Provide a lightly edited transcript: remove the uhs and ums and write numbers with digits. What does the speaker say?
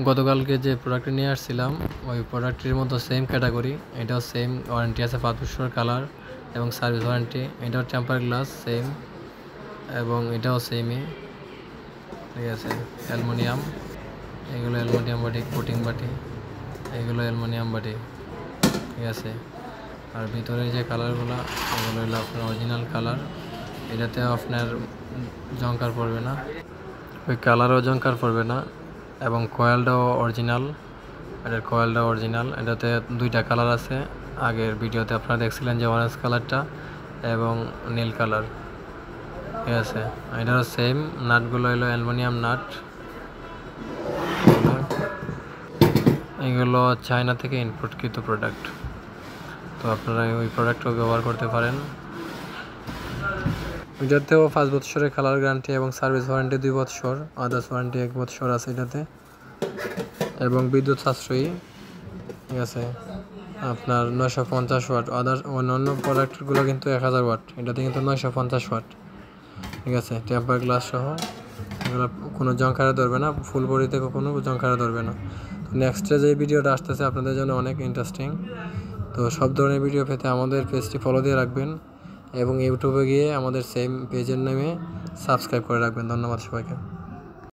গতকালকে যে প্রোডাক্টটি নিয়ে আসছিলাম ওই প্রোডাক্টটির মতো সেম ক্যাটাগরি, এটাও সেম ওয়ারেন্টি আছে 5 বছর কালার এবং সার্ভিস ওয়ারেন্টি। এটাও টেম্পার গ্লাস সেম এবং এটাও সেমই, ঠিক আছে। অ্যালুমিনিয়াম, এগুলো অ্যালুমিনিয়াম বাটি, কোটিং বাটি, এগুলো অ্যালুমিনিয়াম বাটি, ঠিক আছে। আর ভিতরে যে কালারগুলো এগুলো হলো আপনার অরিজিনাল কালার, এটাতে আপনার জংকার পড়বে না, ওই কালারও জংকার পড়বে না। এবং কয়েলটাও অরিজিনাল, এটার কয়েলটা অরিজিনাল। এটাতে দুইটা কালার আছে, আগের ভিডিওতে আপনারা দেখছিলেন যে অরেঞ্জ কালারটা এবং নীল কালার, ঠিক আছে। এটারও সেম। নাটগুলো হলো অ্যালুমিনিয়াম নাট, এগুলো চায়না থেকে ইম্পোর্টকৃত প্রোডাক্ট। তো আপনারা ওই প্রোডাক্টও ব্যবহার করতে পারেন। এটাতেও 5 বছরের কালার গ্যারান্টি এবং সার্ভিস ওয়ারেন্টি 2 বছর, আদার্স ওয়ারেন্টি 1 বছর আছে এটাতে, এবং বিদ্যুৎ সাশ্রয়ী, ঠিক আছে। আপনার 950 ওয়াট, অন্যান্য প্রোডাক্টগুলো কিন্তু 1000 ওয়াট, এটাতে কিন্তু 950 ওয়াট, ঠিক আছে। টেম্পার গ্লাস সহ, এগুলো কোনো জংকারে ধরবে না, ফুল বডিতে কোনো জংকারে ধরবে না। তো নেক্সটে যে ভিডিওটা আসতেছে আপনাদের জন্য অনেক ইন্টারেস্টিং। তো সব ধরনের ভিডিও পেতে আমাদের পেজটি ফলো দিয়ে রাখবেন এবং ইউটিউবে গিয়ে আমাদের সেম পেজের নামে সাবস্ক্রাইব করে রাখবেন। ধন্যবাদ সবাইকে।